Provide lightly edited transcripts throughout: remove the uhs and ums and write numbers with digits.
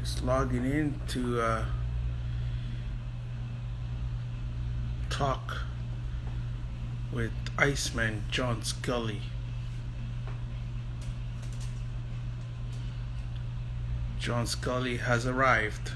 Just logging in to talk with Iceman John Scully. John Scully has arrived.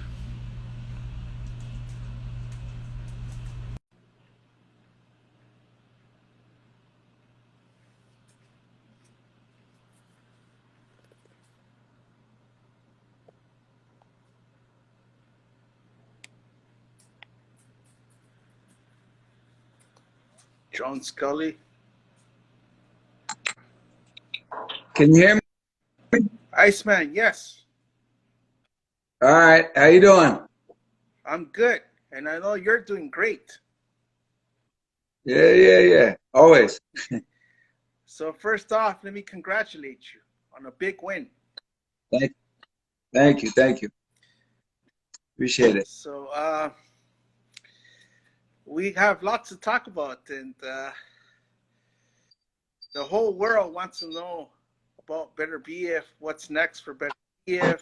John Scully. Can you hear me? Iceman, yes. All right. How you doing? I'm good. And I know you're doing great. Yeah. Always. So first off, let me congratulate you on a big win. Thank you. Appreciate it. So we have lots to talk about, and the whole world wants to know about Beterbiev, what's next for Beterbiev.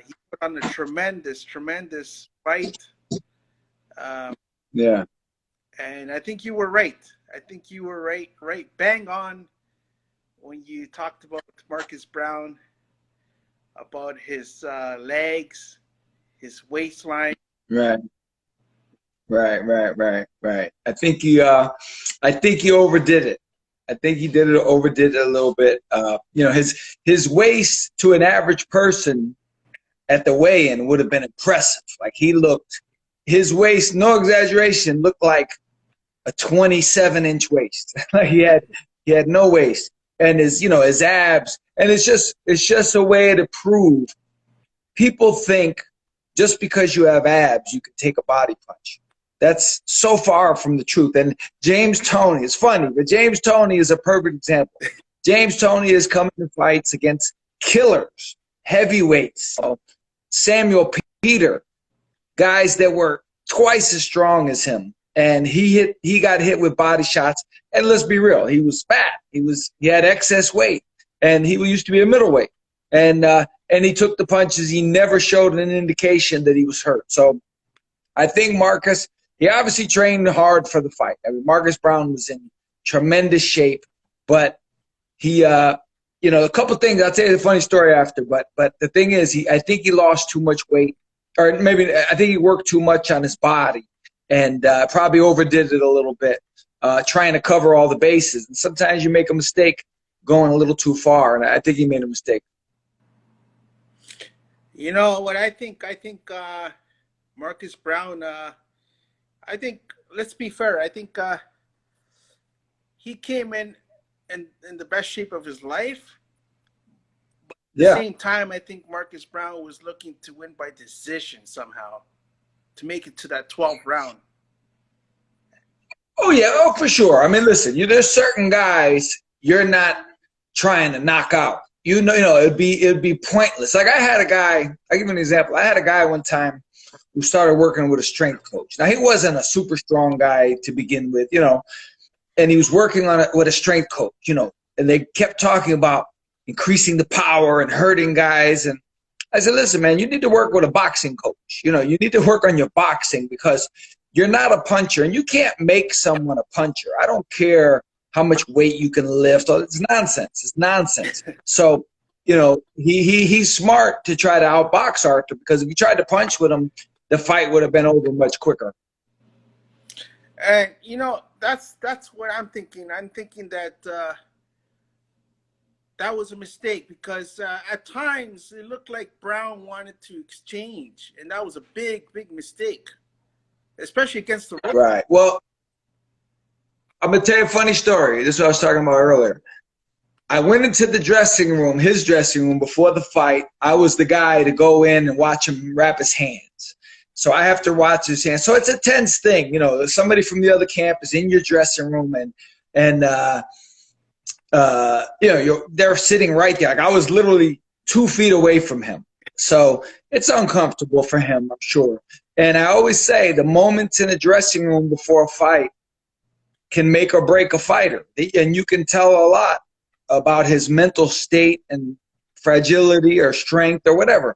He put on a tremendous fight. Yeah. And I think you were right. Right bang on when you talked about Marcus Brown, about his legs, his waistline. Right. I think he overdid it. I think he overdid it a little bit. His waist to an average person at the weigh-in would have been impressive. Like his waist, no exaggeration, looked like a 27-inch waist. he had no waist, and his abs, and it's just a way to prove. People think just because you have abs, you can take a body punch. That's so far from the truth. And James Toney, it's funny, but James Toney is a perfect example. James Toney is coming to fights against killers, heavyweights, Samuel Peter, guys that were twice as strong as him. And he got hit with body shots. And let's be real, he was fat. He had excess weight, and he used to be a middleweight. And he took the punches. He never showed an indication that he was hurt. So I think Marcus, he obviously trained hard for the fight. I mean, Marcus Brown was in tremendous shape, but he, a couple things. I'll tell you the funny story after. But the thing is, I think he lost too much weight, or maybe I think he worked too much on his body, and probably overdid it a little bit, trying to cover all the bases. And sometimes you make a mistake going a little too far, and I think he made a mistake. You know what I think? I think Marcus Brown, I think, let's be fair, I think he came in the best shape of his life. But at the same time, I think Marcus Brown was looking to win by decision somehow, to make it to that 12th round. Oh, yeah. Oh, for sure. I mean, listen, there's certain guys you're not trying to knock out. It'd be pointless. Like I had a guy, I'll give you an example. I had a guy one time who started working with a strength coach. Now, he wasn't a super strong guy to begin with, and he was working on it with a strength coach, and they kept talking about increasing the power and hurting guys. And I said, listen, man, you need to work with a boxing coach. You need to work on your boxing, because you're not a puncher, and you can't make someone a puncher. I don't care how much weight you can lift. It's nonsense. So, he's smart to try to outbox Arthur, because if you tried to punch with him, the fight would have been over much quicker. And, that's what I'm thinking. I'm thinking that that was a mistake, because at times it looked like Brown wanted to exchange, and that was a big mistake, especially against the right. Well, I'm going to tell you a funny story. This is what I was talking about earlier. I went into the dressing room, his dressing room, before the fight. I was the guy to go in and watch him wrap his hands. So I have to watch his hands. So it's a tense thing. Somebody from the other camp is in your dressing room, and they're sitting right there. Like I was literally 2 feet away from him. So it's uncomfortable for him, I'm sure. And I always say the moments in a dressing room before a fight can make or break a fighter. And you can tell a lot about his mental state and fragility or strength or whatever.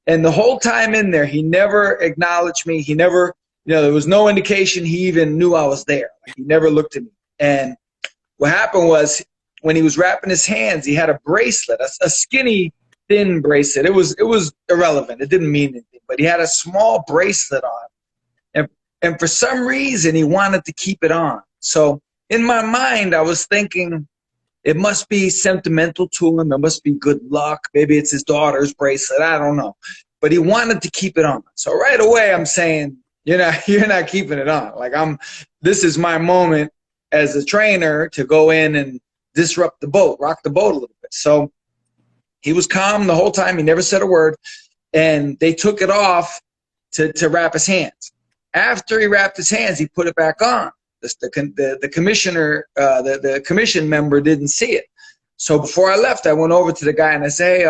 And the whole time in there, he never acknowledged me. He never, there was no indication he even knew I was there. Like, he never looked at me. And what happened was, when he was wrapping his hands, he had a bracelet, a skinny, thin bracelet. It was irrelevant. It didn't mean anything. But he had a small bracelet on. And for some reason, he wanted to keep it on. So in my mind, I was thinking, it must be sentimental to him. It must be good luck. Maybe it's his daughter's bracelet. I don't know. But he wanted to keep it on. So right away, I'm saying, you're not keeping it on. Like, this is my moment as a trainer to go in and disrupt the boat, rock the boat a little bit. So he was calm the whole time. He never said a word. And they took it off to wrap his hands. After he wrapped his hands, he put it back on. The commissioner, the commission member didn't see it. So before I left, I went over to the guy and I say,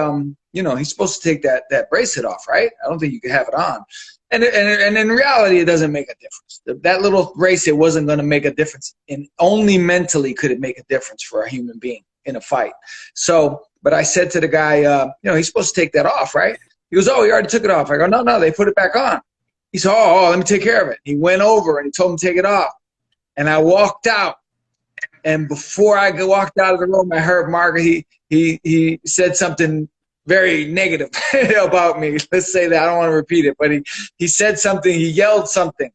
he's supposed to take that bracelet off, right? I don't think you can have it on. And in reality, it doesn't make a difference. That little bracelet wasn't going to make a difference. And only mentally could it make a difference for a human being in a fight. So, but I said to the guy, he's supposed to take that off, right? He goes, oh, he already took it off. I go, no, they put it back on. He said, oh, let me take care of it. He went over and he told him to take it off. And I walked out. And before I walked out of the room, I heard Mark, he said something very negative about me. Let's say that. I don't want to repeat it. But he said something. He yelled something.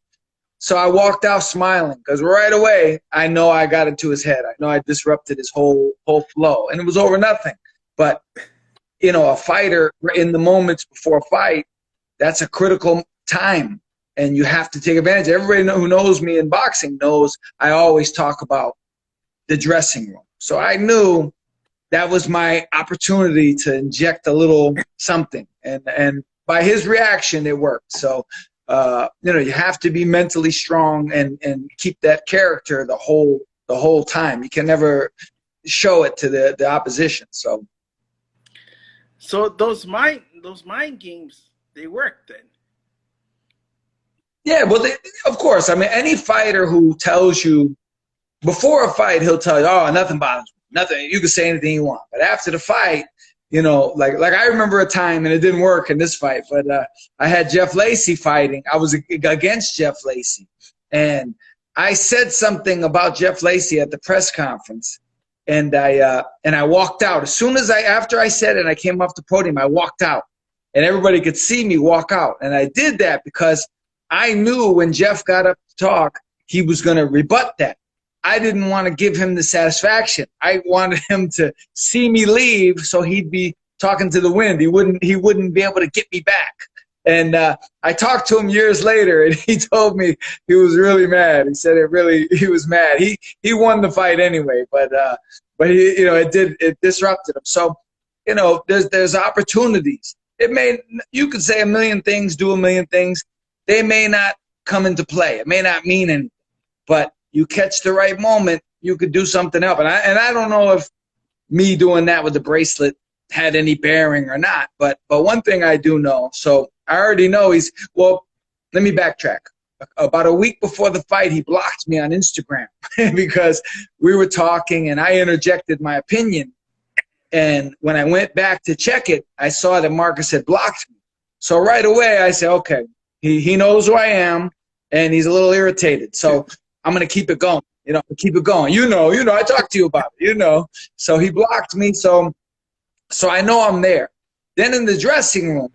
So I walked out smiling because right away, I know I got into his head. I know I disrupted his whole flow. And it was over nothing. But, a fighter in the moments before a fight, that's a critical time. And you have to take advantage. Everybody who knows me in boxing knows I always talk about the dressing room. So I knew that was my opportunity to inject a little something. And by his reaction, it worked. So, you have to be mentally strong and keep that character the whole time. You can never show it to the opposition. So those mind games, they work then. Yeah, well, of course. I mean, any fighter who tells you before a fight, he'll tell you, oh, nothing bothers me. Nothing. You can say anything you want. But after the fight, like I remember a time, and it didn't work in this fight, but I had Jeff Lacey fighting. I was against Jeff Lacey. And I said something about Jeff Lacey at the press conference. And I walked out. As soon as after I said it and I came off the podium, I walked out. And everybody could see me walk out. And I did that because I knew when Jeff got up to talk, he was going to rebut that. I didn't want to give him the satisfaction. I wanted him to see me leave so he'd be talking to the wind. He wouldn't be able to get me back. And I talked to him years later, and he told me he was really mad. He said he was mad. He won the fight anyway, but it disrupted him. So, there's opportunities. You could say a million things, do a million things. They may not come into play. It may not mean anything, but you catch the right moment, you could do something else. And I don't know if me doing that with the bracelet had any bearing or not, but one thing I do know, so I already know let me backtrack. About a week before the fight, he blocked me on Instagram because we were talking and I interjected my opinion. And when I went back to check it, I saw that Marcus had blocked me. So right away, I said, okay, he knows who I am, and he's a little irritated. So I'm going to keep it going. Keep it going. I talked to you about it, So he blocked me. So I know I'm there. Then in the dressing room,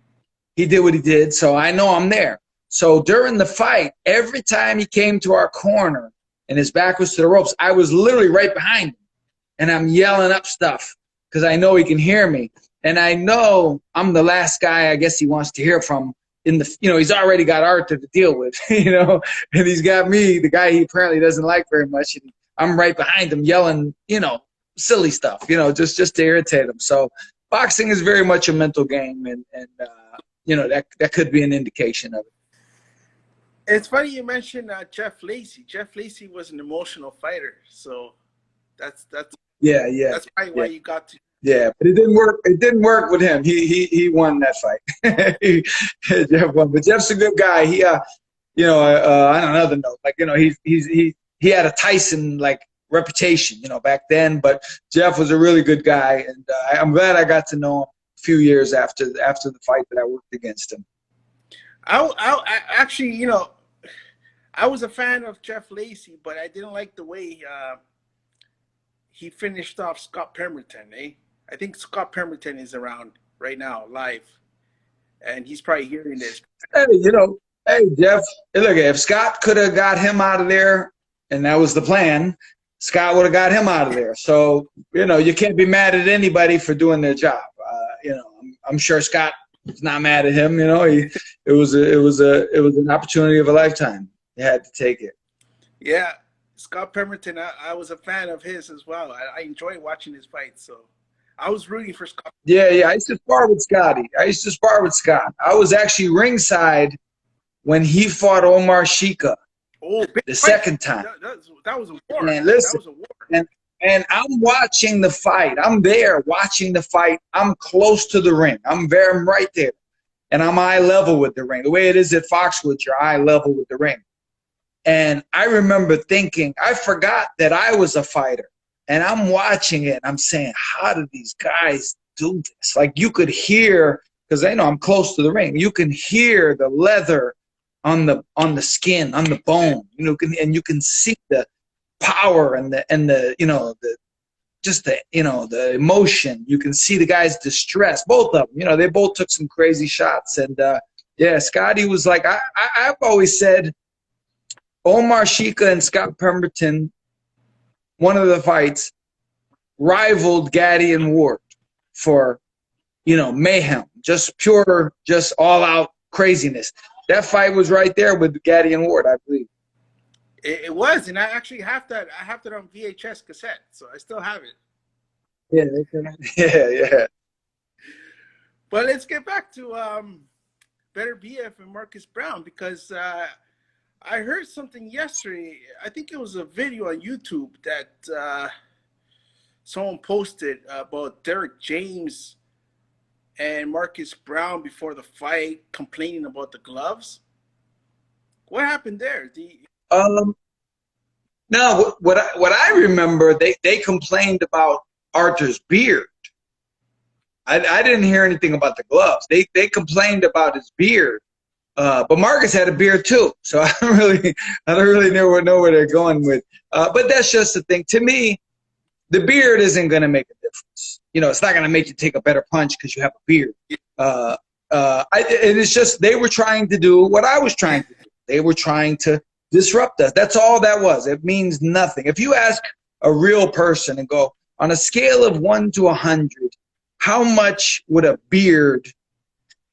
he did what he did. So I know I'm there. So during the fight, every time he came to our corner and his back was to the ropes, I was literally right behind him. And I'm yelling up stuff because I know he can hear me. And I know I'm the last guy I guess he wants to hear from. He's already got Arthur to deal with, and he's got me, the guy he apparently doesn't like very much. And I'm right behind him yelling, silly stuff, just to irritate him. So boxing is very much a mental game, and that could be an indication of it. It's funny you mentioned Jeff Lacey. Jeff Lacey was an emotional fighter, so that's That's probably why you got to. Yeah, but it didn't work. It didn't work with him. He won that fight. Jeff won, but Jeff's a good guy. He on another note, he had a Tyson reputation, back then. But Jeff was a really good guy, and I'm glad I got to know him few years after the fight that I worked against him. I actually, you know, I was a fan of Jeff Lacy, but I didn't like the way he finished off Scott Pemberton. I think Scott Pemberton is around right now, live, and he's probably hearing this. Hey, you know, hey Jeff, hey, look, if Scott could have got him out of there, and that was the plan, Scott would have got him out of there. So, you know, you can't be mad at anybody for doing their job. You know, I'm sure Scott was not mad at him. You know, it was an opportunity of a lifetime. You had to take it. Yeah, Scott Pemberton, I was a fan of his as well. I enjoy watching his fights, so I was rooting for Scott. Yeah, I used to spar with Scotty. I was actually ringside when he fought Omar Shika. Oh, the second time. That was a war. Man, listen, that was a war. And I'm watching the fight. I'm there watching the fight. I'm close to the ring. I'm right there. And I'm eye level with the ring. The way it is at Foxwood, you're eye level with the ring. And I remember thinking, I forgot that I was a fighter. And I'm watching it, and I'm saying, how do these guys do this? Like, you could hear, because I know I'm close to the ring, you can hear the leather on the skin, on the bone, you know, and you can see the power and the you know, the emotion. You can see the guys' distress, both of them. You know, they both took some crazy shots. And yeah, Scotty was like, I've always said, Omar Shika and Scott Pemberton, one of the fights, rivaled Gaddy and Ward for, you know, mayhem, just pure, just all out craziness. That fight was right there with Gaddy and Ward, I believe. It was, and I actually have that. I have that on VHS cassette, so I still have it. Yeah. But let's get back to Beterbiev and Marcus Brown, because I heard something yesterday. I think it was a video on YouTube that someone posted about Derek James and Marcus Brown before the fight complaining about the gloves. What happened there? No, what I remember, they complained about Arthur's beard. I didn't hear anything about the gloves. They complained about his beard. But Marcus had a beard too, so I don't really know where they're going with. But that's just the thing. To me, the beard isn't going to make a difference. You know, it's not going to make you take a better punch because you have a beard. It's just they were trying to do what I was trying to do. They were trying to disrupt us. That's all that was. It means nothing. If you ask a real person and go, on a scale of 1 to 100, how much would a beard,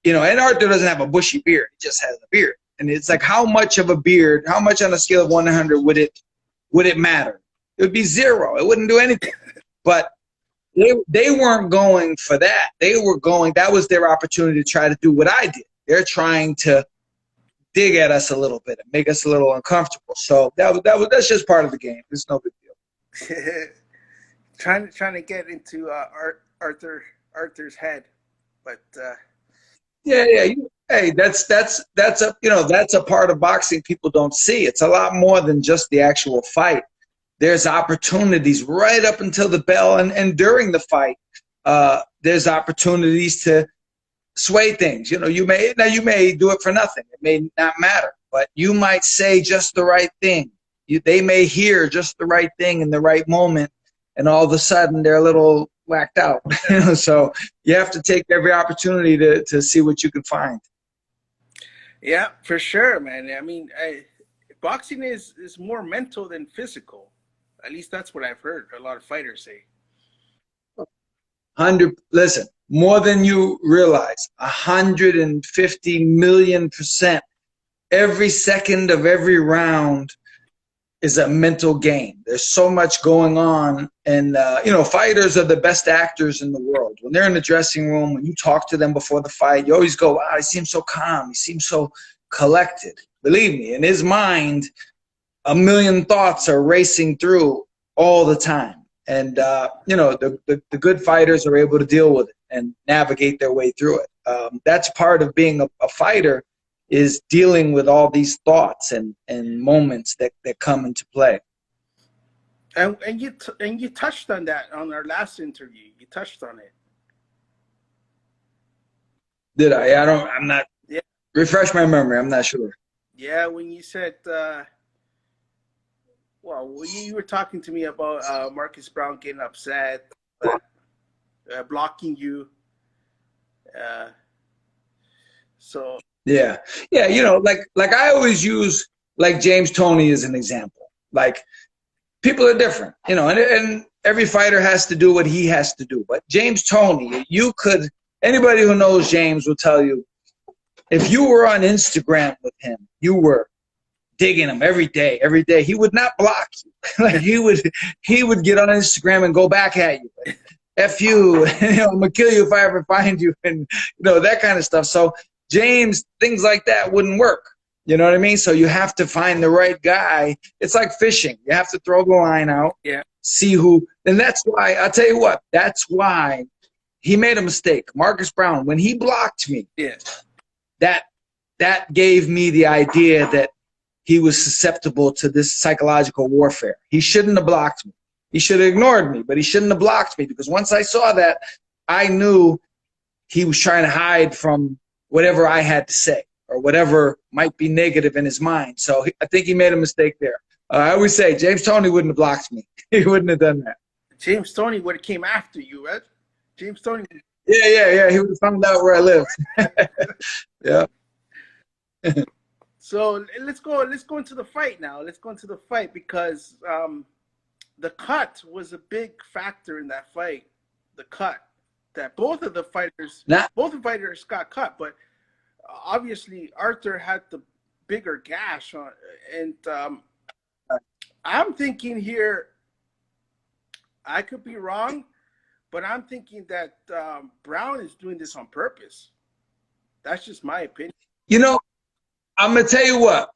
you know, and Arthur doesn't have a bushy beard. He just has a beard. And it's like, how much of a beard, how much on a scale of 1 to 100 would it matter? It would be 0. It wouldn't do anything. But they weren't going for that. That was their opportunity to try to do what I did. They're trying to dig at us a little bit and make us a little uncomfortable. So that's just part of the game. It's no big deal. trying to get into Arthur's head, but yeah. Hey, that's a part of boxing people don't see. It's a lot more than just the actual fight. There's opportunities right up until the bell and during the fight. There's opportunities to sway things. You know, you may do it for nothing. It may not matter, but you might say just the right thing. They may hear just the right thing in the right moment, and all of a sudden they're a little whacked out. You know, so you have to take every opportunity to see what you can find. Yeah, for sure, man. I mean, boxing is more mental than physical. At least that's what I've heard a lot of fighters say. Listen, more than you realize, 150 million%. Every second of every round is a mental game. There's so much going on, and you know, fighters are the best actors in the world. When they're in the dressing room, when you talk to them before the fight, you always go, "Wow, he seems so calm. He seems so collected." Believe me, in his mind, a million thoughts are racing through all the time. And you know, the good fighters are able to deal with it and navigate their way through it. That's part of being a fighter, is dealing with all these thoughts and moments that come into play. And you touched on that on our last interview. You touched on it. Did I? I'm not. Yeah. Refresh my memory. I'm not sure. Yeah, when you said, you were talking to me about Marcus Brown getting upset, blocking you. So Yeah, yeah. Like I always use like James Toney as an example. Like people are different, and every fighter has to do what he has to do. But James Toney, anybody who knows James will tell you, if you were on Instagram with him, you were digging him every day. Every day, he would not block you. Like he would get on Instagram and go back at you. F you, I'm gonna kill you if I ever find you, and that kind of stuff. So James, things like that wouldn't work. You know what I mean? So you have to find the right guy. It's like fishing. You have to throw the line out, see who, and that's why, I'll tell you what, that's why he made a mistake. Marcus Brown, when he blocked me, that gave me the idea that he was susceptible to this psychological warfare. He shouldn't have blocked me. He should have ignored me, but he shouldn't have blocked me, because once I saw that, I knew he was trying to hide from whatever I had to say or whatever might be negative in his mind. So I think he made a mistake there. I always say James Toney wouldn't have blocked me. He wouldn't have done that. James Toney would have came after you, right? James Toney. Yeah. He would have found out where I lived. Yeah. So let's go into the fight now. Let's go into the fight, because the cut was a big factor in that fight. The cut that both of the fighters got cut, but obviously Arthur had the bigger gash on, and I'm thinking here, I could be wrong, but I'm thinking that Brown is doing this on purpose. That's just my opinion. I'm going to tell you what,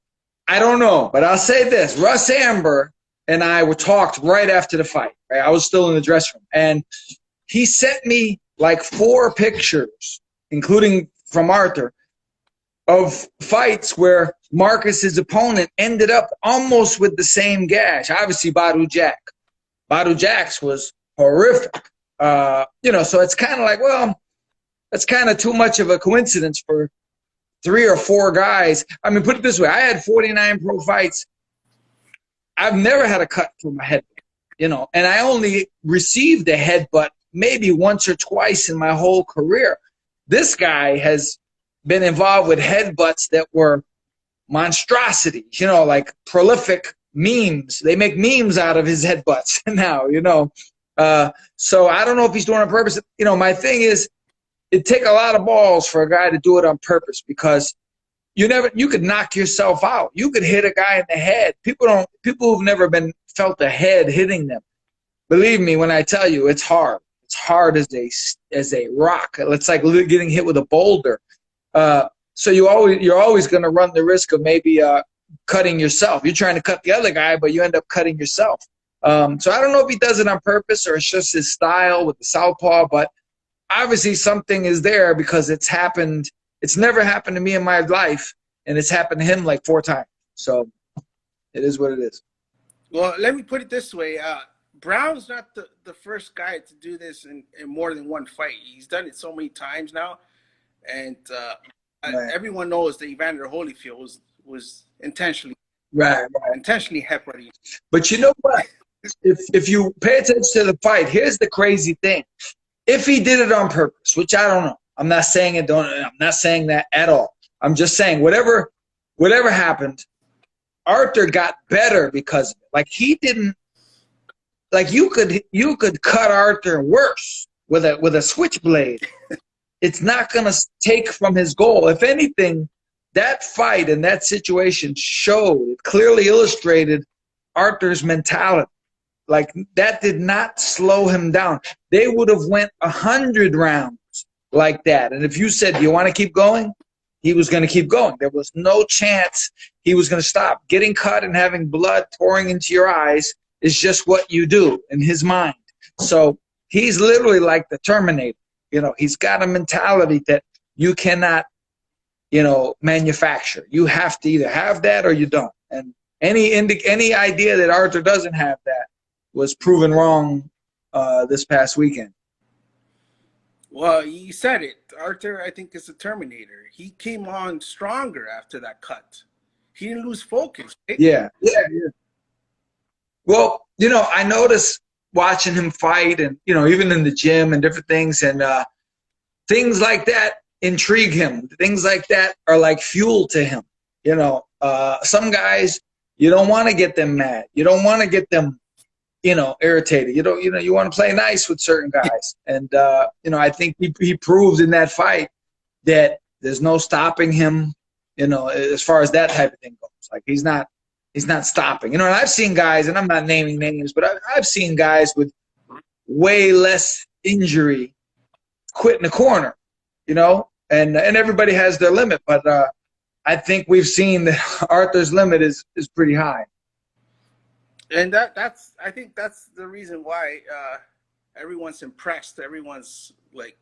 I don't know, but I'll say this. Russ Amber and I were talked right after the fight. Right? I was still in the dressing room, and he sent me like 4 pictures, including from Arthur, of fights where Marcus's opponent ended up almost with the same gash. Obviously, Badu Jack. Badu Jack's was horrific. So it's kind of like, well, that's kind of too much of a coincidence for 3 or 4 guys. I mean, put it this way. I had 49 pro fights. I've never had a cut through my head, and I only received a headbutt maybe once or twice in my whole career. This guy has been involved with headbutts that were monstrosities, like prolific memes. They make memes out of his headbutts now, So I don't know if he's doing it on purpose. My thing is, it'd take a lot of balls for a guy to do it on purpose, because you could knock yourself out. You could hit a guy in the head. People who've never felt a head hitting them, believe me when I tell you, it's hard. It's hard as a rock. It's like getting hit with a boulder. So you're always going to run the risk of maybe cutting yourself. You're trying to cut the other guy, but you end up cutting yourself. So I don't know if he does it on purpose or it's just his style with the southpaw, but obviously something is there, because it's happened. It's never happened to me in my life, and it's happened to him like 4 times. So it is what it is. Well, let me put it this way. Brown's not the first guy to do this in more than one fight. He's done it so many times now. And everyone knows that Evander Holyfield was intentionally headbutting. But you know what? If you pay attention to the fight, here's the crazy thing. If he did it on purpose, which I don't know, I'm not saying it. I'm not saying that at all. I'm just saying whatever happened, Arthur got better because of it. Like he didn't. Like you could cut Arthur worse with a switchblade. It's not going to take from his goal. If anything, that fight and that situation clearly illustrated Arthur's mentality. Like that did not slow him down. They would have went 100 rounds like that. And if you said, do you want to keep going? He was going to keep going. There was no chance he was going to stop. Getting cut and having blood pouring into your eyes is just what you do in his mind. So he's literally like the Terminator. He's got a mentality that you cannot, manufacture. You have to either have that or you don't. And any idea that Arthur doesn't have that was proven wrong this past weekend. Well, you said it. Arthur, I think, is a Terminator. He came on stronger after that cut. He didn't lose focus, right? Yeah, yeah, yeah. Well, I noticed watching him fight, and even in the gym and different things, and things like that intrigue him. Things like that are like fuel to him. Some guys, you don't want to get them mad. You don't want to get them, irritated. You want to play nice with certain guys. And, I think he proved in that fight that there's no stopping him, as far as that type of thing goes. Like he's not stopping. And I've seen guys, and I'm not naming names, but I've seen guys with way less injury quit in the corner, and everybody has their limit. But I think we've seen that Arthur's limit is pretty high. And I think that's the reason why everyone's impressed. Everyone's like,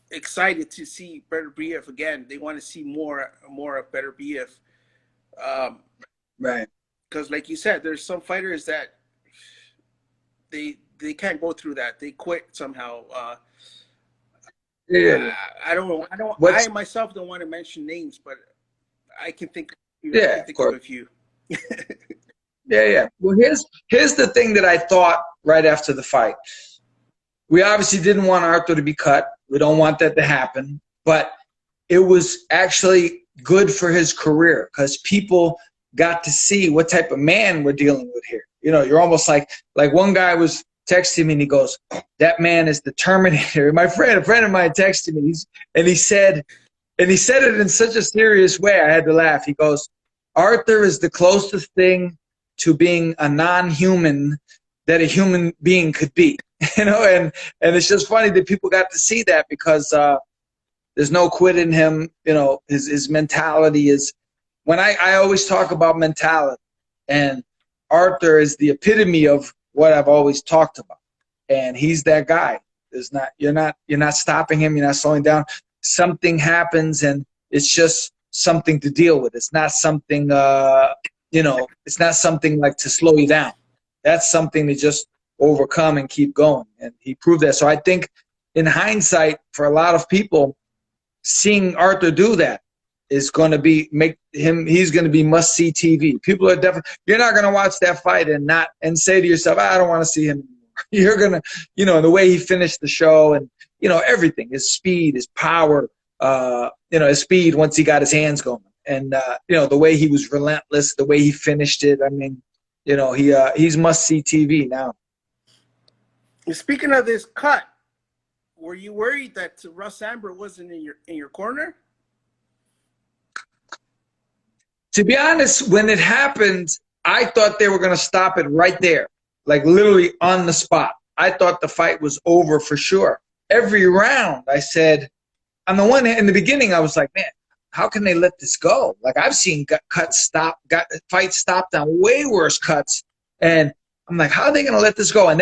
excited to see Beterbiev again. They want to see more of Beterbiev. Right. Because like you said, there's some fighters that they can't go through that. They quit somehow. Yeah. I myself don't want to mention names, but I can think of a few. Yeah. Well, here's the thing that I thought right after the fight. We obviously didn't want Arthur to be cut. We don't want that to happen. But it was actually good for his career because people got to see what type of man we're dealing with here. You're almost like one guy was texting me and he goes, "That man is the Terminator." A friend of mine texted me and he said it in such a serious way. I had to laugh. He goes, "Arthur is the closest thing to being a non-human that a human being could be." And it's just funny that people got to see that because there's no quit in him. His mentality is, when I always talk about mentality, and Arthur is the epitome of what I've always talked about. And he's that guy. You're not stopping him, you're not slowing down. Something happens and it's just something to deal with. It's not something it's not something like to slow you down. That's something to just overcome and keep going. And he proved that. So I think in hindsight, for a lot of people, seeing Arthur do that is going to he's going to be must-see TV. People are definitely, you're not going to watch that fight and say to yourself, I don't want to see him anymore. You're going to, the way he finished the show and, everything, his speed, his power, his speed once he got his hands going. And, the way he was relentless, the way he finished it. I mean, he's must-see TV now. Speaking of this cut, were you worried that Russ Amber wasn't in your corner? To be honest, when it happened, I thought they were going to stop it right there, like literally on the spot. I thought the fight was over for sure. Every round, I said, on the one hand, in the beginning, I was like, man, how can they let this go? Like I've seen fights stopped on way worse cuts, and I'm like, how are they going to let this go? And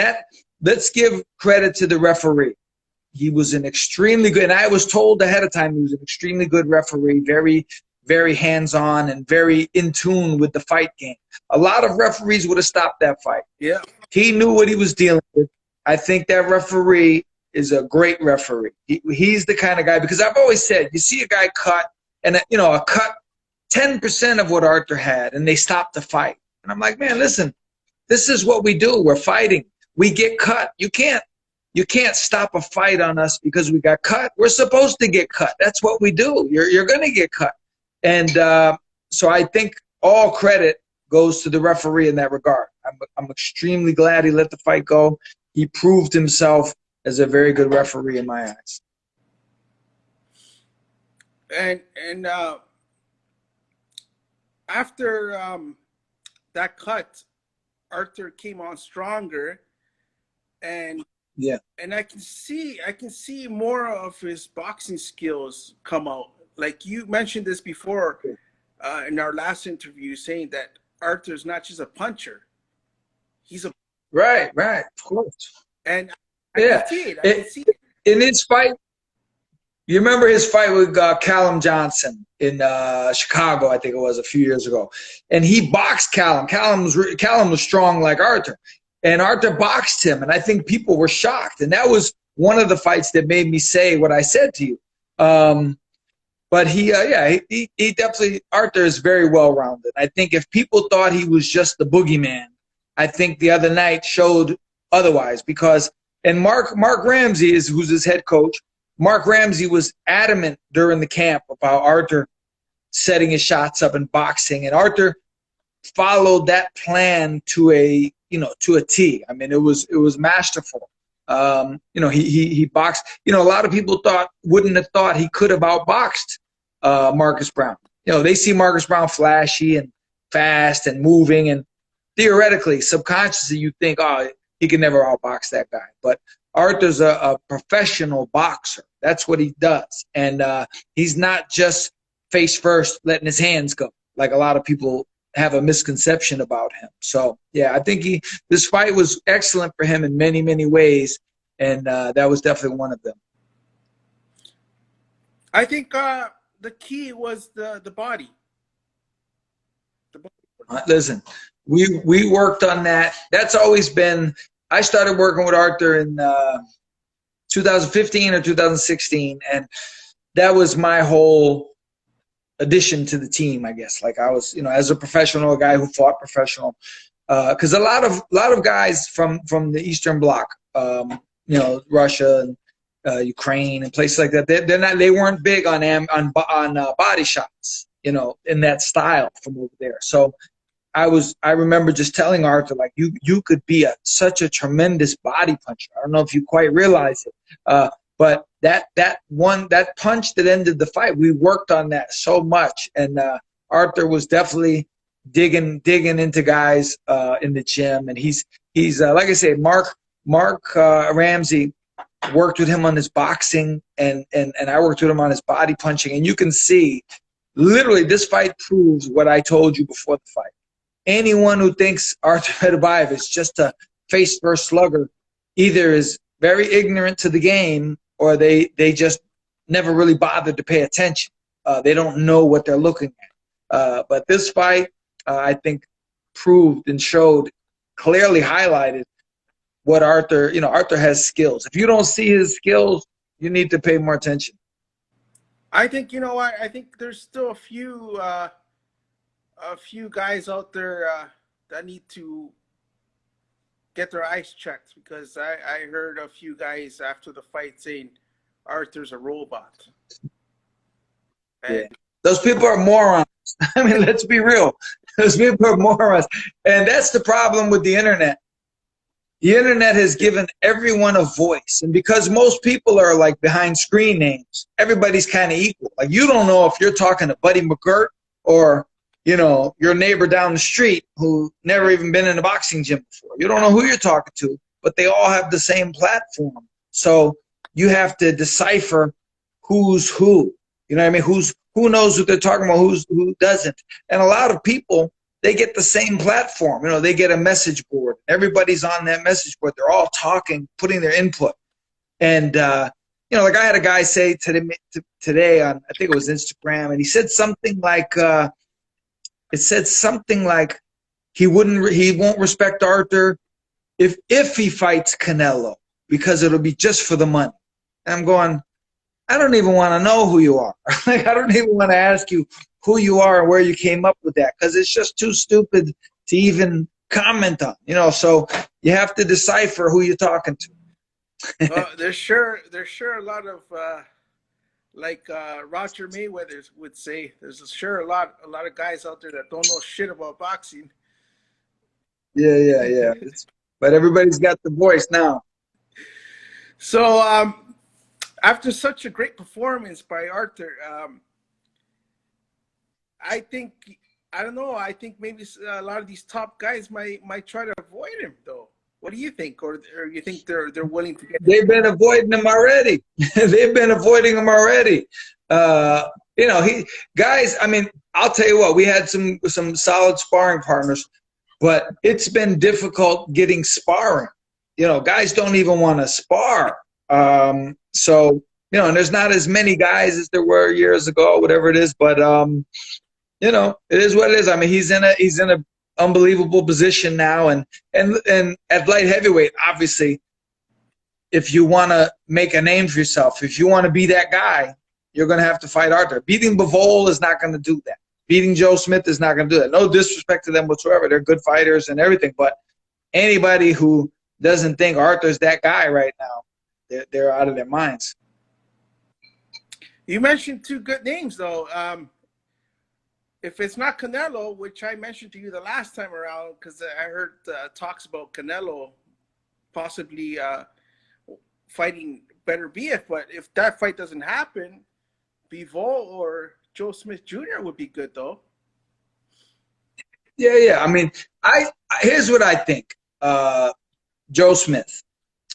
let's give credit to the referee. He was an extremely good, and I was told ahead of time he was an extremely good referee, very, very hands-on and very in tune with the fight game. A lot of referees would have stopped that fight. Yeah. He knew what he was dealing with. I think that referee is a great referee. He's the kind of guy, because I've always said, you see a guy cut, and a cut 10% of what Arthur had, and they stop the fight. And I'm like, man, listen, this is what we do. We're fighting. We get cut. You can't stop a fight on us because we got cut. We're supposed to get cut. That's what we do. You're going to get cut. And so I think all credit goes to the referee in that regard. I'm extremely glad he let the fight go. He proved himself as a very good referee in my eyes. And after that cut, Arthur came on stronger, and yeah, and I can see more of his boxing skills come out. Like you mentioned this before in our last interview, saying that Arthur's not just a puncher; he's a right, of course. And I can see it. I can see it in his fight. You remember his fight with Callum Johnson in Chicago, I think it was a few years ago, and he boxed Callum. Callum was strong like Arthur, and Arthur boxed him, and I think people were shocked. And that was one of the fights that made me say what I said to you. But he definitely, Arthur is very well-rounded. I think if people thought he was just the boogeyman, I think the other night showed otherwise, because, and Mark Ramsey who's his head coach. Mark Ramsey was adamant during the camp about Arthur setting his shots up in boxing, and Arthur followed that plan to a T. I mean, it was masterful. He boxed. A lot of people wouldn't have thought he could have outboxed Marcus Brown. They see Marcus Brown flashy and fast and moving, and theoretically, subconsciously, you think, oh, he can never outbox that guy. But Arthur's a professional boxer. That's what he does. And he's not just face first, letting his hands go, like a lot of people have a misconception about him. So, yeah, I think this fight was excellent for him in many, many ways, and that was definitely one of them. I think the key was the body. Listen, we worked on that. That's always been – I started working with Arthur in 2015 or 2016, and that was my whole addition to the team, I guess. Like, I was, as a professional, a guy who fought professional, because a lot of guys from the Eastern Bloc, Russia and Ukraine and places like that, they weren't big on body shots, in that style from over there. So I remember just telling Arthur, like, you could be such a tremendous body puncher. I don't know if you quite realize it, but that punch that ended the fight, we worked on that so much, and Arthur was definitely digging into guys in the gym, and he's like I say, Mark Ramsey worked with him on his boxing, and I worked with him on his body punching, and you can see, literally, this fight proves what I told you before the fight. Anyone who thinks Arthur Beterbiev is just a face-first slugger either is very ignorant to the game, or they just never really bothered to pay attention. They don't know what they're looking at. But this fight, I think, proved and showed, clearly highlighted what Arthur, Arthur has skills. If you don't see his skills, you need to pay more attention. I think, I think there's still a few guys out there that need to get their eyes checked, because I heard a few guys after the fight saying Arthur's a robot. Yeah. Those people are morons. I mean, let's be real. Those people are morons. And that's the problem with the internet. The internet has given everyone a voice. And because most people are like behind screen names, everybody's kind of equal. Like, you don't know if you're talking to Buddy McGirt or, your neighbor down the street who never even been in a boxing gym before. You don't know who you're talking to, but they all have the same platform. So you have to decipher who's who. You know what I mean? Who knows what they're talking about, who doesn't. And a lot of people, they get the same platform. They get a message board. Everybody's on that message board. They're all talking, putting their input. And, like I had a guy say today on, I think it was Instagram, and he said something like, he won't respect Arthur if he fights Canelo, because it'll be just for the money. And I'm going, I don't even want to know who you are. Like, I don't even want to ask you who you are and where you came up with that, because it's just too stupid to even comment on. So you have to decipher who you're talking to. Well, there's sure a lot of like Roger Mayweather would say, there's sure a lot of guys out there that don't know shit about boxing. Yeah. But everybody's got the voice now. So after such a great performance by Arthur, I think maybe a lot of these top guys might try to avoid him, though. What do you think? Or you think they're willing to get? They've been avoiding him already. They've been avoiding him already. Guys. I mean, I'll tell you what. We had some solid sparring partners, but it's been difficult getting sparring. Guys don't even want to spar. So and there's not as many guys as there were years ago, whatever it is. But it is what it is. I mean, he's in a unbelievable position now, and at light heavyweight, obviously, if you want to make a name for yourself, if you want to be that guy, you're going to have to fight Arthur. Beating Bivol is not going to do that. Beating Joe Smith is not going to do that. No disrespect to them whatsoever. They're good fighters and everything. But anybody who doesn't think Arthur's that guy right now, they're out of their minds. You mentioned two good names, though. If it's not Canelo, which I mentioned to you the last time around, because I heard talks about Canelo possibly fighting Beterbiev, but if that fight doesn't happen, Bivol or Joe Smith Jr. would be good, though. Yeah. I mean, here's what I think. Joe Smith.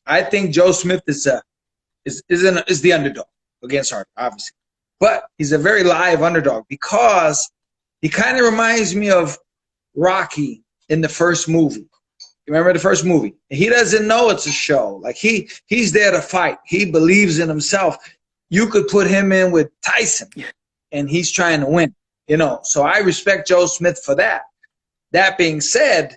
I think Joe Smith is the underdog against Arthur, obviously, but he's a very live underdog because he kind of reminds me of Rocky in the first movie. You remember the first movie? He doesn't know it's a show. Like he's there to fight. He believes in himself. You could put him in with Tyson, and he's trying to win. You know, so I respect Joe Smith for that. That being said,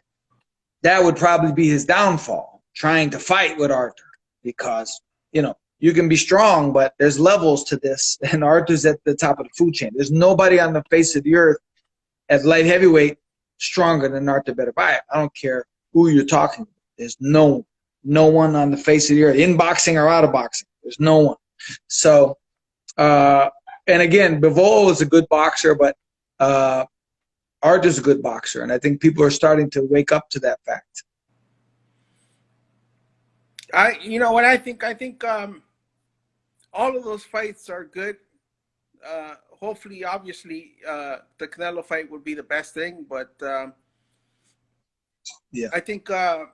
that would probably be his downfall, trying to fight with Arthur, because you can be strong, but there's levels to this, and Arthur's at the top of the food chain. There's nobody on the face of the earth at light heavyweight stronger than Arthur Beterbiev. I don't care who you're talking about. There's no one on the face of the earth, in boxing or out of boxing. There's no one. So, and again, Bivol is a good boxer, but Arthur's a good boxer, and I think people are starting to wake up to that fact. I think all of those fights are good. Hopefully, obviously, the Canelo fight would be the best thing, but yeah, I think all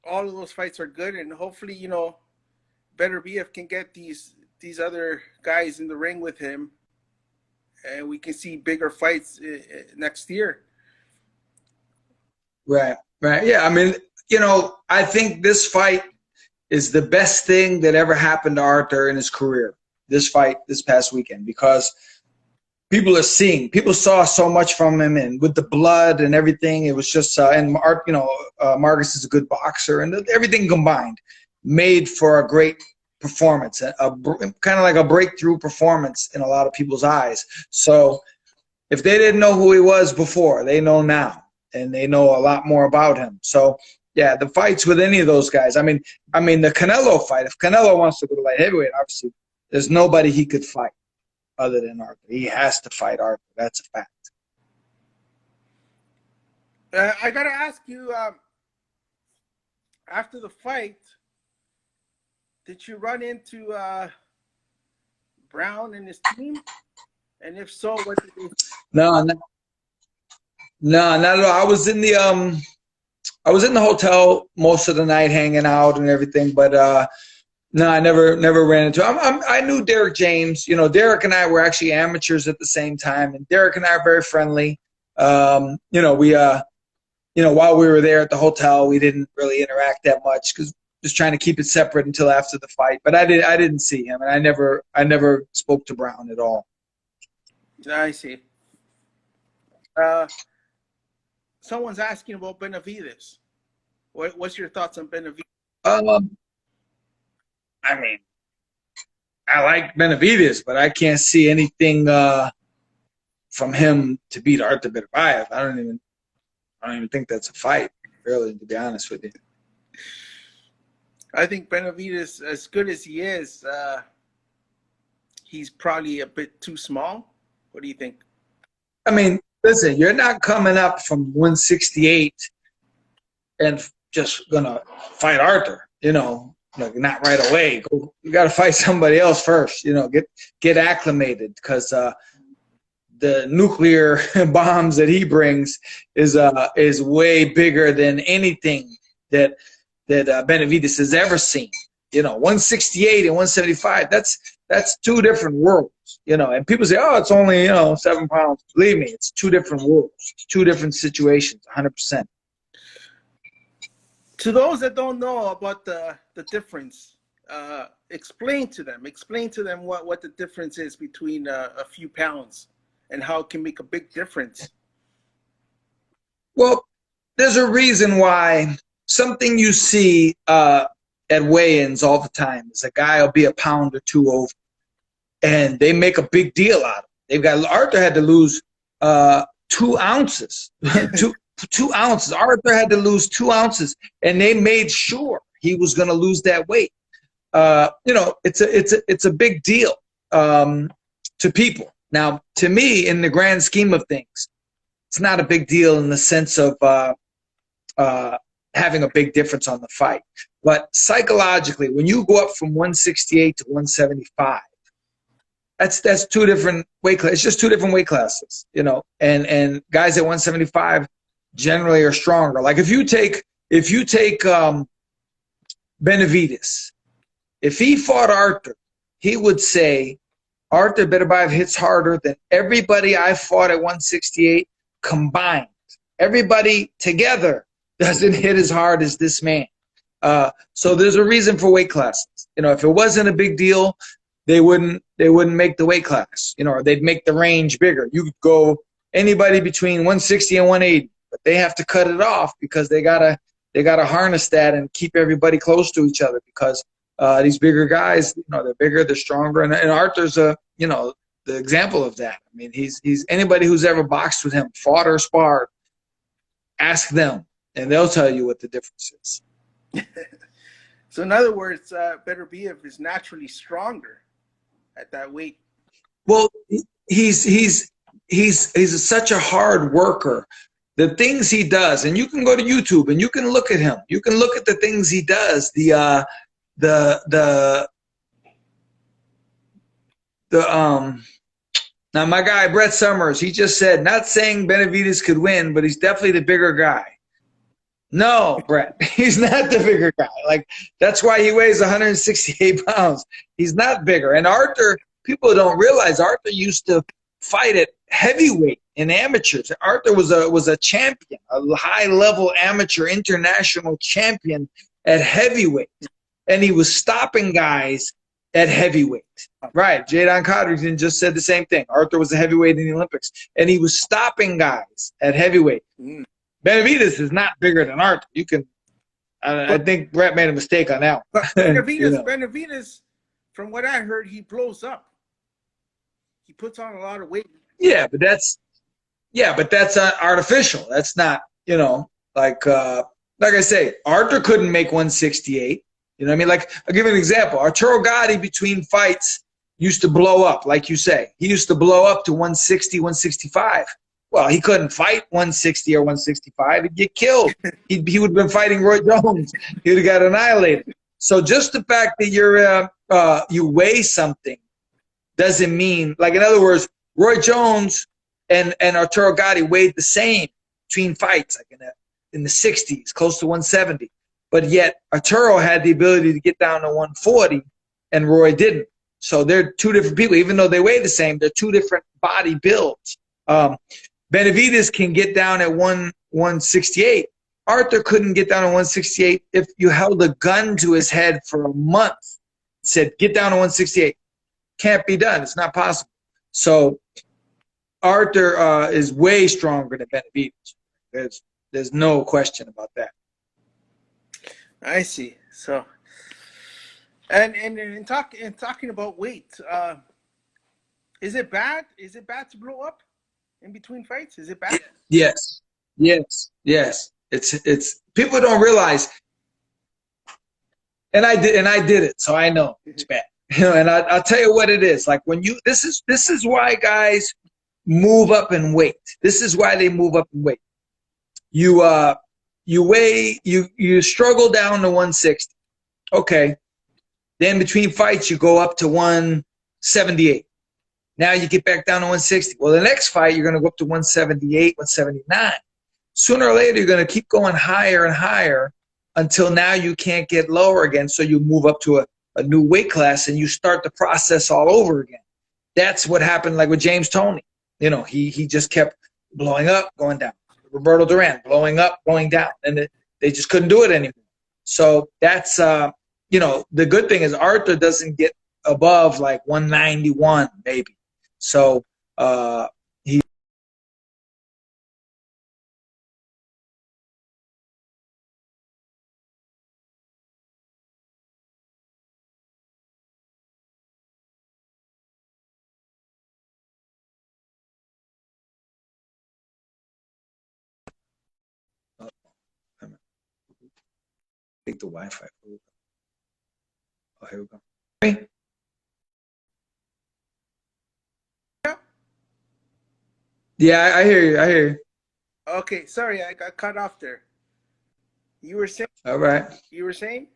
of those fights are good, and hopefully, Beterbiev can get these other guys in the ring with him, and we can see bigger fights next year. Right. Yeah, I mean, I think this fight is the best thing that ever happened to Arthur in his career. This fight this past weekend, because people saw so much from him, and with the blood and everything, it was just and Marcus is a good boxer, and everything combined made for a great performance, kind of like a breakthrough performance in a lot of people's eyes. So if they didn't know who he was before, they know now, and they know a lot more about him. So yeah, the fights with any of those guys. I mean the Canelo fight. If Canelo wants to go to light heavyweight, obviously there's nobody he could fight other than Arthur. He has to fight Arthur. That's a fact. I gotta ask you, after the fight, did you run into Brown and his team? And if so, what did they? No, not at all. I was in the hotel most of the night, hanging out and everything. But no, I never ran into him. I knew Derek James. Derek and I were actually amateurs at the same time, and Derek and I are very friendly. While we were there at the hotel, we didn't really interact that much because just trying to keep it separate until after the fight. But I didn't see him, and I never spoke to Brown at all. I see. Someone's asking about Benavidez. What's your thoughts on Benavidez? I mean, I like Benavidez, but I can't see anything from him to beat Arthur Beterbiev. I don't even think that's a fight, really, to be honest with you. I think Benavidez, as good as he is, he's probably a bit too small. What do you think? I mean, listen, you're not coming up from 168 and just gonna fight Arthur. Not right away. You got to fight somebody else first. Get acclimated, because the nuclear bombs that he brings is way bigger than anything that Benavidez has ever seen. 168 and 175. That's two different worlds. And people say, oh, it's only 7 pounds. Believe me, it's two different worlds. It's two different situations. 100%. To those that don't know about the difference, explain to them what the difference is between a few pounds and how it can make a big difference. Well, there's a reason why something you see at weigh-ins all the time is a guy will be a pound or two over, and they make a big deal out of it. They've got Arthur had to lose 2 ounces, 2 ounces. Arthur had to lose 2 ounces, and they made sure he was going to lose that weight. You know, it's a big deal to people. Now, to me, in the grand scheme of things, it's not a big deal in the sense of having a big difference on the fight. But psychologically, when you go up from 168 to 175, that's 2 different weight classes. It's just 2 different weight classes, you know. And guys at 175 generally are stronger. Like if you take Beterbiev, if he fought Arthur, he would say Arthur Beterbiev hits harder than everybody I fought at 168 combined. Everybody together doesn't hit as hard as this man. So there's a reason for weight classes. You know, if it wasn't a big deal, they wouldn't make the weight class. You know, or they'd make the range bigger. You could go anybody between 160 and 180, but they have to cut it off because they gotta harness that and keep everybody close to each other because these bigger guys, you know, they're bigger, they're stronger, and Arthur's you know, the example of that. I mean, he's anybody who's ever boxed with him, fought or sparred, ask them, and they'll tell you what the difference is. So in other words, Beterbiev is naturally stronger at that weight. Well, he's such a hard worker. The things he does, and you can go to YouTube and you can look at him. You can look at the things he does. Now my guy Brett Summers, he just said, not saying Benavidez could win, but he's definitely the bigger guy. No, Brett, he's not the bigger guy. Like, that's why he weighs 168 pounds. He's not bigger. And Arthur, people don't realize Arthur used to fight at heavyweight in amateurs. Arthur was a champion, a high-level amateur international champion at heavyweight. And he was stopping guys at heavyweight. Right, Jadon Codrington just said the same thing. Arthur was a heavyweight in the Olympics. And he was stopping guys at heavyweight. Benavidez is not bigger than Arthur. You can, I think Brett made a mistake on that one. But Benavidez, You know. Benavidez, from what I heard, he blows up. He puts on a lot of weight. Yeah, but that's artificial. That's not, you know, like I say, Arthur couldn't make 168. You know what I mean? Like, I'll give you an example. Arturo Gatti between fights used to blow up, like you say. He used to blow up to 160, 165. Well, he couldn't fight 160 or 165. He'd get killed. He would have been fighting Roy Jones. He would have got annihilated. So just the fact that you weigh something doesn't mean, like, in other words, Roy Jones and Arturo Gatti weighed the same between fights, like in the 60s, close to 170. But yet Arturo had the ability to get down to 140, and Roy didn't. So they're 2 different people. Even though they weigh the same, they're 2 different body builds. Benavidez can get down at 168. Arthur couldn't get down to 168 if you held a gun to his head for a month. Said, get down to 168. Can't be done. It's not possible. So Arthur is way stronger than Benavidez. There's no question about that. I see. So, and in talking about weight, is it bad? Is it bad to blow up in between fights? Is it bad? Yes. It's people don't realize, and I did it, so I know it's bad. You know, and I'll tell you what it is. Like, when you this is why guys move up in weight. This is why they move up in weight. You struggle down to 160. Okay. Then between fights you go up to 178. Now you get back down to 160. Well, the next fight you're going to go up to 178, 179. Sooner or later you're going to keep going higher and higher until now you can't get lower again. So you move up to a new weight class and you start the process all over again. That's what happened, like with James Toney. You know, he just kept blowing up, going down. Roberto Duran, blowing up, going down. And they just couldn't do it anymore. So that's, you know, the good thing is Arthur doesn't get above like 191 maybe. So Take the Wi-Fi. Oh, here we go. Hey. Yeah, I hear you. I hear you. Okay, sorry, I got cut off there. You were saying? All right. You were saying?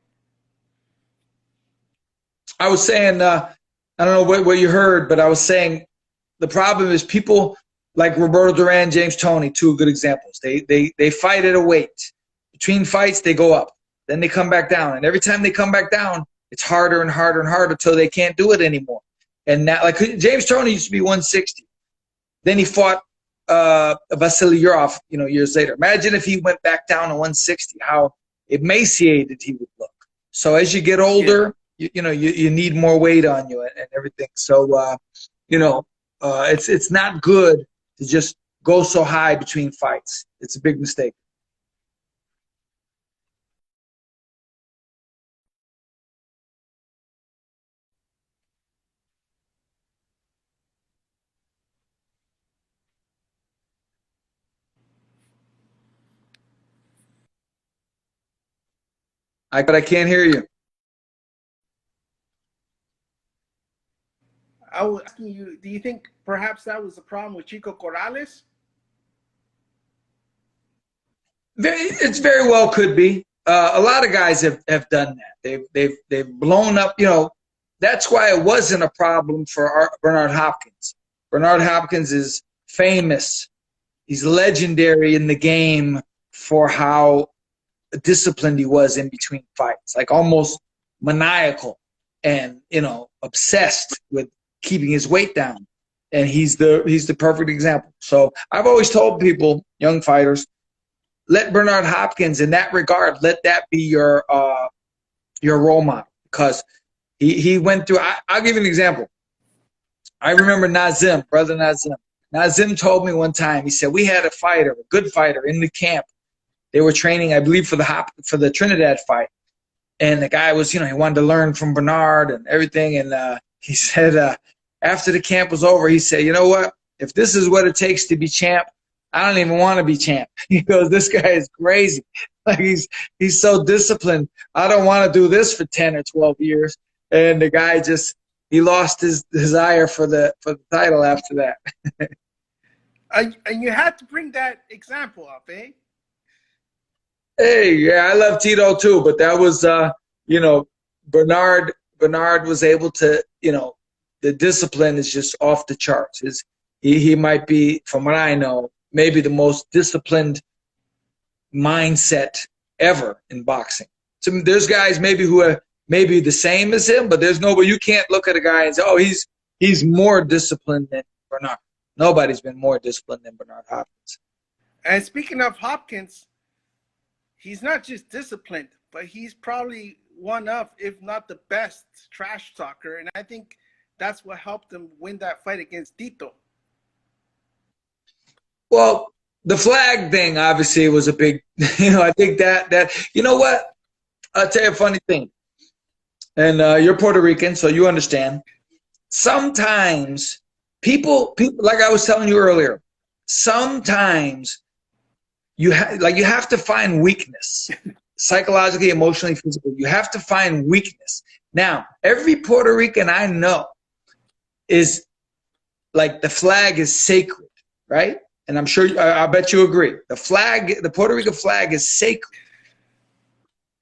I was saying, I don't know what you heard, but I was saying the problem is people like Roberto Duran, James Toney, two good examples. They fight at a weight. Between fights, they go up. Then they come back down. And every time they come back down, it's harder and harder and harder until they can't do it anymore. And now, like James Toney used to be 160. Then he fought Vasily Yurov, years later. Imagine if he went back down to 160, how emaciated he would look. So as you get older, you need more weight on you and everything. So, it's not good to just go so high between fights. It's a big mistake. But I can't hear you. I was asking you, do you think perhaps that was the problem with Chico Corrales? It's very well could be. A lot of guys have done that. They've blown up. That's why it wasn't a problem for Bernard Hopkins. Bernard Hopkins is famous. He's legendary in the game for how disciplined he was in between fights, like almost maniacal and obsessed with keeping his weight down. And he's the perfect example. So I've always told people, young fighters, let Bernard Hopkins, in that regard, let that be your role model, because he went through. I'll give you an example. I remember brother Nazim. Nazim told me one time. He said we had a good fighter in the camp. They were training, I believe, for the Trinidad fight, and the guy was, he wanted to learn from Bernard and everything. And he said after the camp was over, he said, you know what? If this is what it takes to be champ, I don't even want to be champ. He goes, this guy is crazy. Like he's so disciplined. I don't want to do this for 10 or 12 years. And the guy he lost his desire for the title after that. And you had to bring that example up, eh? Hey, yeah, I love Tito too, but that was, Bernard was able to, the discipline is just off the charts. He might be, from what I know, maybe the most disciplined mindset ever in boxing. So there's guys maybe who are maybe the same as him, but there's nobody. You can't look at a guy and say, oh, he's more disciplined than Bernard. Nobody's been more disciplined than Bernard Hopkins. And speaking of Hopkins, he's not just disciplined, but he's probably one of, if not the best, trash talker. And I think that's what helped him win that fight against Tito. Well, the flag thing obviously was a big, I think that you know what? I'll tell you a funny thing. And you're Puerto Rican, so you understand. Sometimes people, like I was telling you earlier, sometimes you have to find weakness, psychologically, emotionally, physically. You have to find weakness. Now, every Puerto Rican I know is like the flag is sacred, right? And I'm sure, I bet you agree. The Puerto Rican flag is sacred.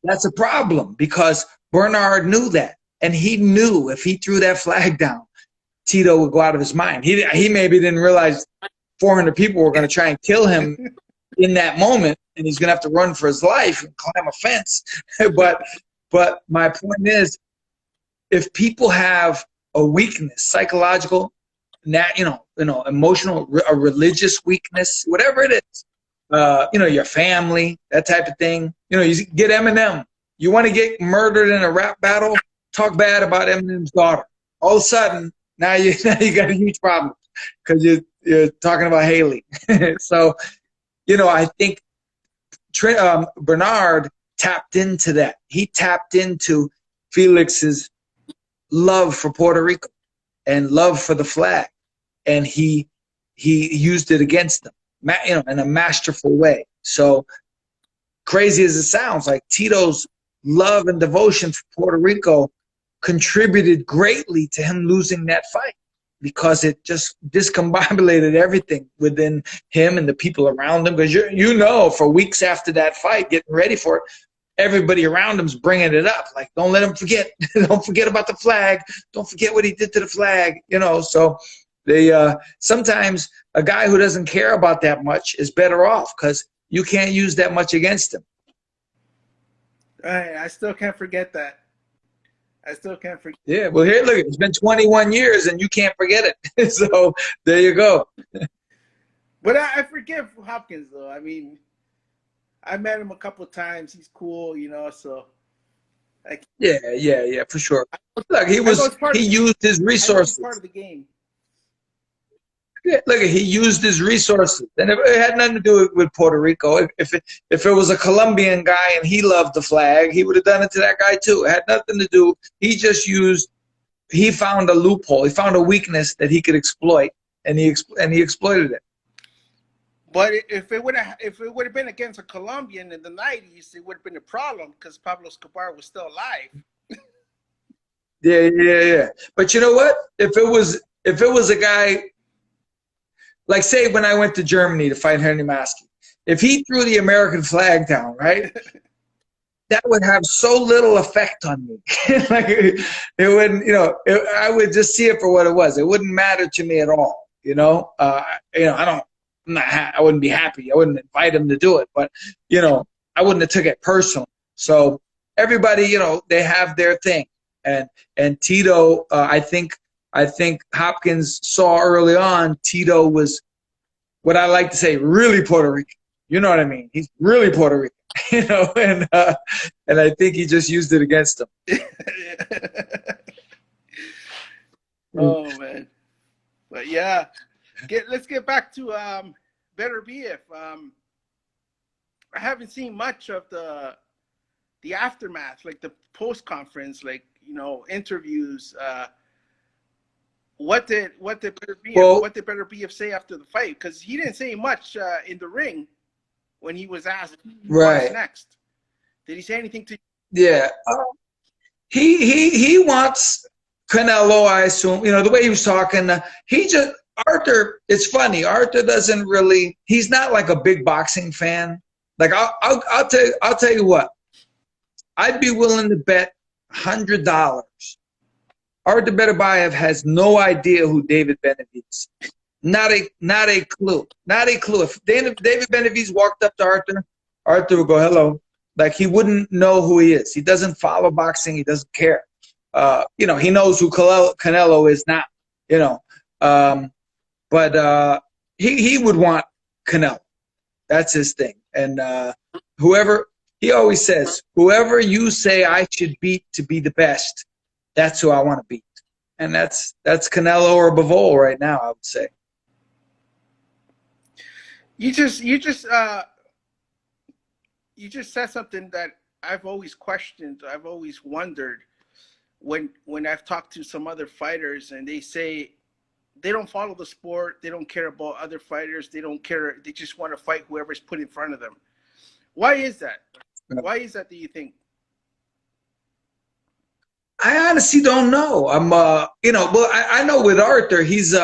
That's a problem because Bernard knew that. And he knew if he threw that flag down, Tito would go out of his mind. He maybe didn't realize 400 people were going to try and kill him in that moment, and he's going to have to run for his life and climb a fence. but my point is, if people have a weakness, psychological, emotional, a religious weakness, whatever it is, your family, that type of thing. You get Eminem. You want to get murdered in a rap battle? Talk bad about Eminem's daughter. All of a sudden, now you got a huge problem because you're talking about Haley. So, I think Bernard tapped into that. He tapped into Felix's love for Puerto Rico and love for the flag, and he used it against them, in a masterful way. So crazy as it sounds, like Tito's love and devotion for Puerto Rico contributed greatly to him losing that fight, because it just discombobulated everything within him and the people around him. Because you know, for weeks after that fight, getting ready for it, everybody around him's bringing it up. Like, don't let him forget. Don't forget about the flag. Don't forget what he did to the flag. You know, so they sometimes a guy who doesn't care about that much is better off, because you can't use that much against him. I still can't forget that. I still can't forget. Yeah, well, here, look, it's been 21 years and you can't forget it. So there you go. But I forgive Hopkins, though. I mean, I met him a couple of times. He's cool, you know, so. Yeah, for sure. Look, he used his resources. Part of the game. Yeah, look, he used his resources, and it had nothing to do with Puerto Rico. If it was a Colombian guy and he loved the flag, he would have done it to that guy too. It had nothing to do. He found a loophole. He found a weakness that he could exploit, and he exploited it. But if it would have been against a Colombian in the 90s, it would have been a problem, because Pablo Escobar was still alive. Yeah. But you know what? If it was a guy, like, say, when I went to Germany to fight Henry Maske, if he threw the American flag down, right, that would have so little effect on me. Like, it wouldn't, you know, I would just see it for what it was. It wouldn't matter to me at all. You know, I wouldn't be happy. I wouldn't invite him to do it, but, you know, I wouldn't have took it personal. So everybody, you know, they have their thing, and Tito, I think Hopkins saw early on Tito was, what I like to say, really Puerto Rican. You know what I mean? He's really Puerto Rican, you know, and I think he just used it against him. Oh man, but yeah, let's get back to Beterbiev. I haven't seen much of the aftermath, like the post conference, like, you know, interviews. What did Beterbiev say after the fight? Because he didn't say much in the ring when he was asked what's next. Did he say anything to you? Yeah, he wants Canelo, I assume. You know, the way he was talking, Arthur. It's funny. Arthur doesn't really. He's not like a big boxing fan. Like, I'll tell you what. I'd be willing to bet $100. Arthur Beterbiev has no idea who David Benavidez is. Not a clue. Not a clue. If David Benavidez walked up to Arthur would go, hello. Like, he wouldn't know who he is. He doesn't follow boxing. He doesn't care. You know, he knows who Canelo is now, you know. But he would want Canelo. That's his thing. And he always says, whoever you say I should beat to be the best, that's who I want to beat. And that's Canelo or Bivol right now, I would say. You just said something that I've always questioned. I've always wondered when I've talked to some other fighters, and they say they don't follow the sport, they don't care about other fighters, they don't care, they just want to fight whoever's put in front of them. Why is that? Why is that, do you think? I honestly don't know. You know, well, I know with Arthur, he's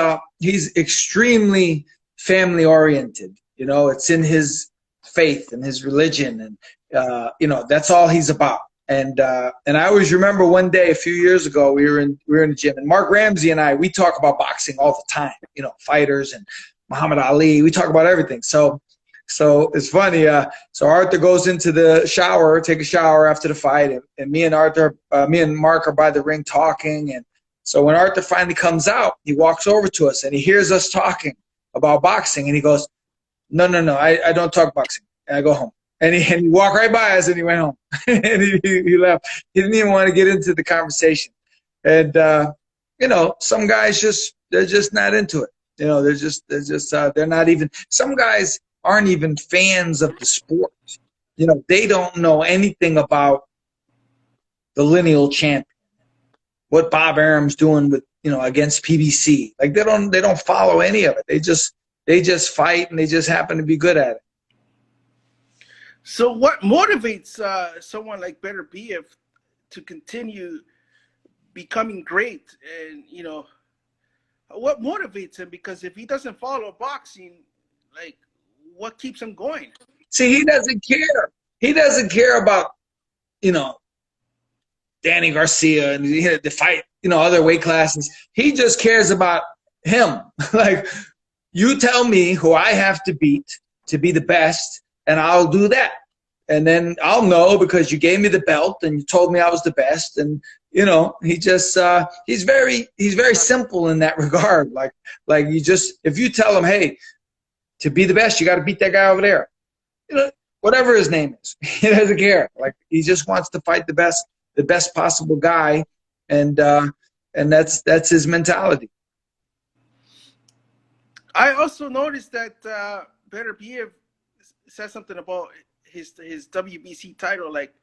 extremely family oriented. You know, it's in his faith and his religion, and you know, that's all he's about. And I always remember one day a few years ago, we were in the gym, and Mark Ramsey and we talk about boxing all the time. You know, fighters and Muhammad Ali. We talk about everything. So it's funny. So Arthur goes into the shower, take a shower after the fight, and me and Mark are by the ring talking. And so when Arthur finally comes out, he walks over to us and he hears us talking about boxing, and he goes, "No, I don't talk boxing." And I go home. And he walked right by us and he went home. And he left. He didn't even want to get into the conversation. And you know, some guys they're just not into it. You know, they're not even. Some guys aren't even fans of the sport. You know, they don't know anything about the lineal champion, what Bob Arum's doing with, you know, against PBC. Like, they don't follow any of it. They just fight, and they just happen to be good at it. So what motivates someone like Beterbiev to continue becoming great? And, you know, what motivates him? Because if he doesn't follow boxing, like, what keeps him going? See, he doesn't care. He doesn't care about, you know, Danny Garcia and the fight, you know, other weight classes. He just cares about him. Like, you tell me who I have to beat to be the best, and I'll do that. And then I'll know because you gave me the belt and you told me I was the best. And, you know, he just, he's very simple in that regard. Like you just, if you tell him, hey, to be the best, you got to beat that guy over there. You know, whatever his name is, he doesn't care. Like, he just wants to fight the best possible guy. And that's his mentality. I also noticed that Beterbiev said something about his WBC title. Like,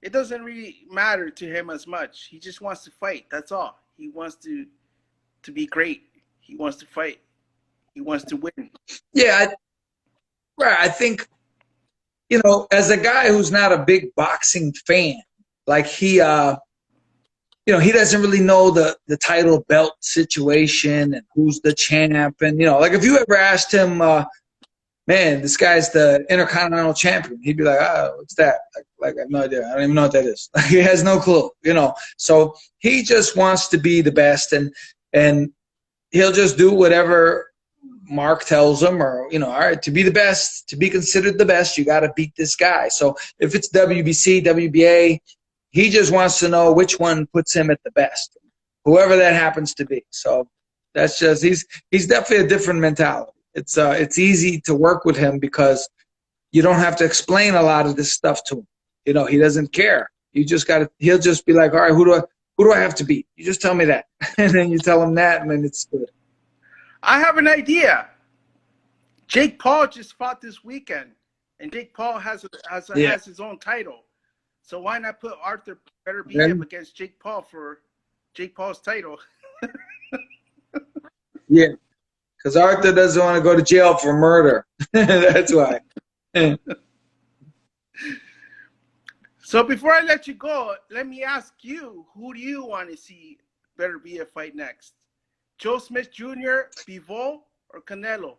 it doesn't really matter to him as much. He just wants to fight. That's all. He wants to be great. He wants to fight. He wants to win. Yeah, I think, you know, as a guy who's not a big boxing fan, like he, you know, he doesn't really know the title belt situation and who's the champ. And, you know, like if you ever asked him, man, this guy's the Intercontinental Champion, he'd be like, oh, what's that? Like I have no idea. I don't even know what that is. Like, he has no clue, you know. So he just wants to be the best, and he'll just do whatever Mark tells him, or, you know, all right, to be the best, to be considered the best, you got to beat this guy. So if it's WBC, WBA, he just wants to know which one puts him at the best, whoever that happens to be. So that's just, he's definitely a different mentality. It's easy to work with him because you don't have to explain a lot of this stuff to him. You know, he doesn't care. You just got to, he'll just be like, all right, who do I have to beat? You just tell me that. And then you tell him that, and then it's good. I have an idea. Jake Paul just fought this weekend, and Jake Paul has his own title. So why not put Arthur Beterbiev against Jake Paul for Jake Paul's title? Yeah, because Arthur doesn't want to go to jail for murder. That's why. So before I let you go, let me ask you, who do you want to see Beterbiev fight next? Joe Smith Jr., Bivol, or Canelo?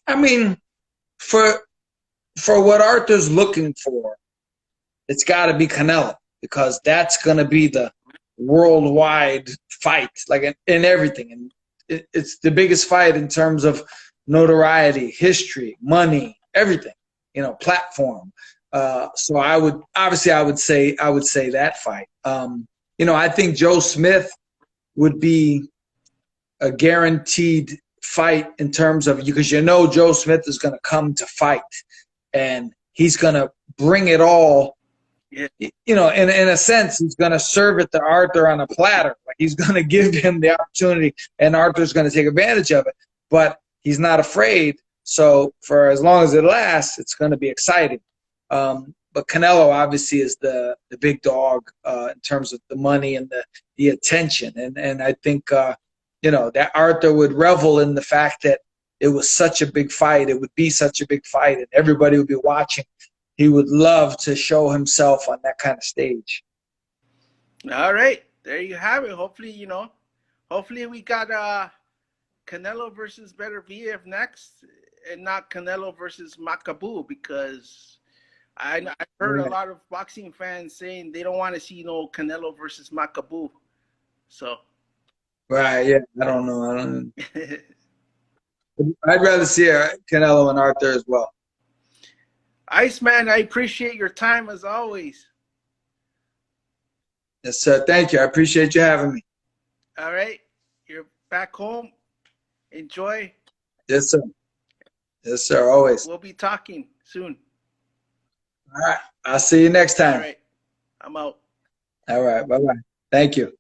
I mean, for what Arthur's looking for, it's got to be Canelo, because that's going to be the worldwide fight, like in everything. And it's the biggest fight in terms of notoriety, history, money, everything, you know, platform. So I would say that fight. You know, I think Joe Smith would be a guaranteed fight in terms of, because you know Joe Smith is going to come to fight, and he's going to bring it all. Yeah. You know, in a sense, he's going to serve it to Arthur on a platter. Like, he's going to give him the opportunity, and Arthur's going to take advantage of it. But he's not afraid. So for as long as it lasts, it's going to be exciting. But Canelo obviously is the big dog in terms of the money and the attention. And I think, you know, that Arthur would revel in the fact that it was such a big fight. It would be such a big fight, and everybody would be watching. He would love to show himself on that kind of stage. All right. There you have it. Hopefully, you know, hopefully we got Canelo versus Beterbiev next, and not Canelo versus Makabu, because I heard a lot of boxing fans saying they don't want to see no Canelo versus Makabu. So. Right, yeah, I don't know. I'd rather see Canelo and Arthur as well. Iceman, I appreciate your time as always. Yes, sir. Thank you. I appreciate you having me. All right. You're back home. Enjoy. Yes, sir. Yes, sir. Always. We'll be talking soon. All right. I'll see you next time. All right. I'm out. All right. Bye-bye. Thank you.